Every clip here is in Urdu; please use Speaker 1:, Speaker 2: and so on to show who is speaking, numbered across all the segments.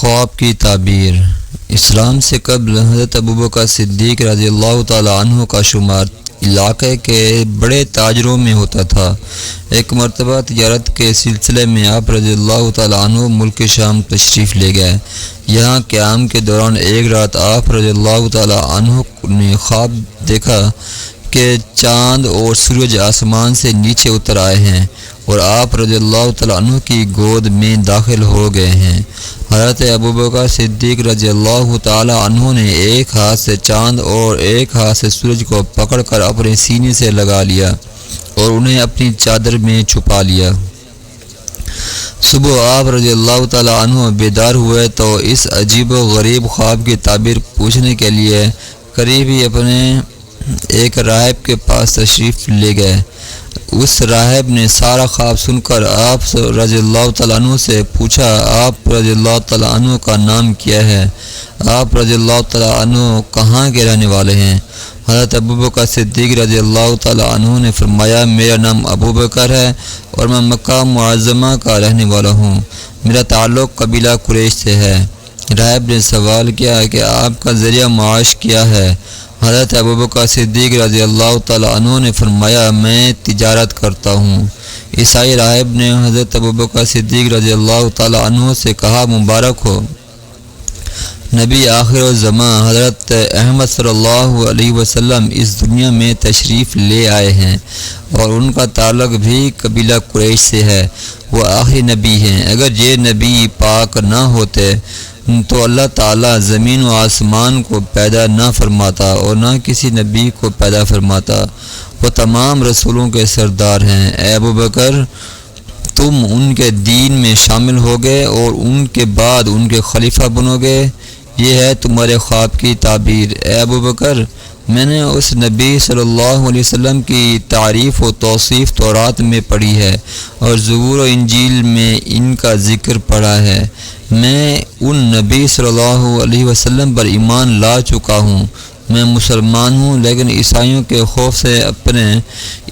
Speaker 1: خواب کی تعبیر۔ اسلام سے قبل حضرت ابوبکر صدیق رضی اللہ تعالیٰ عنہ کا شمار علاقے کے بڑے تاجروں میں ہوتا تھا۔ ایک مرتبہ تجارت کے سلسلے میں آپ رضی اللہ تعالیٰ عنہ ملک شام تشریف لے گئے۔ یہاں قیام کے دوران ایک رات آپ رضی اللہ تعالیٰ عنہ نے خواب دیکھا کہ چاند اور سورج آسمان سے نیچے اتر آئے ہیں اور آپ رضی اللہ تعالیٰ عنہ کی گود میں داخل ہو گئے ہیں۔ حضرت ابوبکر صدیق رضی اللہ تعالیٰ عنہ نے ایک ہاتھ سے چاند اور ایک ہاتھ سے سورج کو پکڑ کر اپنے سینے سے لگا لیا اور انہیں اپنی چادر میں چھپا لیا۔ صبح آپ رضی اللہ تعالیٰ عنہ بیدار ہوئے تو اس عجیب و غریب خواب کی تعبیر پوچھنے کے لیے قریب ہی اپنے ایک راہب کے پاس تشریف لے گئے۔ اس راہب نے سارا خواب سن کر آپ رضی اللہ تعالیٰ عنہ سے پوچھا، آپ رضی اللہ تعالیٰ عنہ کا نام کیا ہے؟ آپ رضی اللہ تعالیٰ عنہ کہاں کے رہنے والے ہیں؟ حضرت ابوبکر صدیق رضی اللہ تعالیٰ عنہ نے فرمایا، میرا نام ابوبکر ہے اور میں مکہ معظمہ کا رہنے والا ہوں۔ میرا تعلق قبیلہ قریش سے ہے۔ راہب نے سوال کیا کہ آپ کا ذریعہ معاش کیا ہے؟ حضرت ابوبکر صدیق رضی اللہ تعالیٰ عنہ نے فرمایا، میں تجارت کرتا ہوں۔ عیسائی راہب نے حضرت ابوبکر صدیق رضی اللہ تعالیٰ عنہ سے کہا، مبارک ہو، نبی آخر الزماں حضرت احمد صلی اللہ علیہ وسلم اس دنیا میں تشریف لے آئے ہیں اور ان کا تعلق بھی قبیلہ قریش سے ہے۔ وہ آخری نبی ہیں۔ اگر یہ نبی پاک نہ ہوتے تو اللہ تعالیٰ زمین و آسمان کو پیدا نہ فرماتا اور نہ کسی نبی کو پیدا فرماتا۔ وہ تمام رسولوں کے سردار ہیں۔ اے ابوبکر، تم ان کے دین میں شامل ہوگے اور ان کے بعد ان کے خلیفہ بنو گے۔ یہ ہے تمہارے خواب کی تعبیر۔ اے ابوبکر، میں نے اس نبی صلی اللہ علیہ وسلم کی تعریف و توصیف تورات میں پڑھی ہے اور زبور و انجیل میں ان کا ذکر پڑھا ہے۔ میں ان نبی صلی اللہ علیہ وسلم پر ایمان لا چکا ہوں۔ میں مسلمان ہوں، لیکن عیسائیوں کے خوف سے اپنے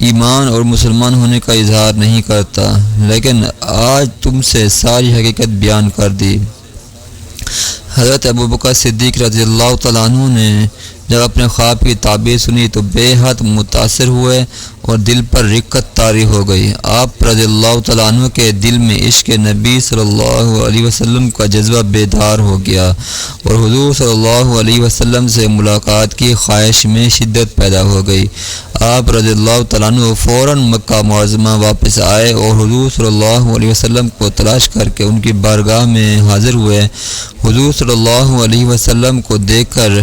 Speaker 1: ایمان اور مسلمان ہونے کا اظہار نہیں کرتا، لیکن آج تم سے ساری حقیقت بیان کر دی۔ حضرت ابوبکر صدیق رضی اللہ تعالیٰ عنہ نے جب اپنے خواب کی تعبیر سنی تو بے حد متاثر ہوئے اور دل پر رقت طاری ہو گئی۔ آپ رضی اللہ تعالیٰ عنہ کے دل میں عشق نبی صلی اللہ علیہ وسلم کا جذبہ بیدار ہو گیا اور حضور صلی اللہ علیہ وسلم سے ملاقات کی خواہش میں شدت پیدا ہو گئی۔ آپ رضی اللہ تعالیٰ عنہ فوراً مکہ معظمہ واپس آئے اور حضور صلی اللہ علیہ وسلم کو تلاش کر کے ان کی بارگاہ میں حاضر ہوئے۔ حضور صلی اللہ علیہ وسلم کو دیکھ کر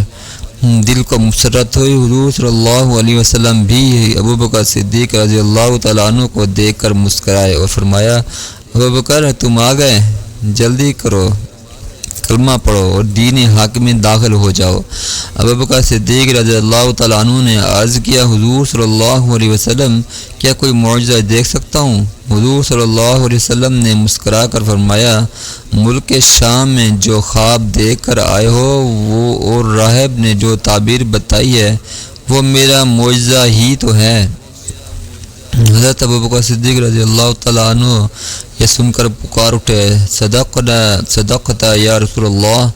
Speaker 1: دل کو مسرت ہوئی۔ حضور صلی اللہ علیہ وسلم بھی ابوبکر صدیق رضی اللہ تعالیٰ عنہ کو دیکھ کر مسکرائے اور فرمایا، ابوبکر، تم آ گئے، جلدی کرو، کلمہ پڑھو اور دین حق میں داخل ہو جاؤ۔ ابوبکر صدیق رضی اللہ تعالیٰ عنہ نے عرض کیا، حضور صلی اللہ علیہ وسلم، کیا کوئی معجزہ دیکھ سکتا ہوں؟ حضور صلی اللہ علیہ وسلم نے مسکرا کر فرمایا، ملک شام میں جو خواب دیکھ کر آئے ہو وہ اور راہب نے جو تعبیر بتائی ہے وہ میرا معجزہ ہی تو ہے۔ حضرت ابوبکر صدیق رضی اللہ تعالیٰ عنہ یہ سن کر پکار اٹھے، صدقتا یا رسول اللہ،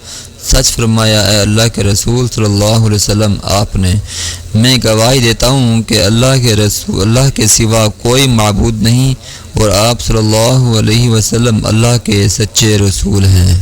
Speaker 1: سچ فرمایا اے اللہ کے رسول صلی اللہ علیہ وسلم آپ نے۔ میں گواہی دیتا ہوں کہ اللہ کے سوا کوئی معبود نہیں اور آپ صلی اللہ علیہ وسلم اللہ کے سچے رسول ہیں۔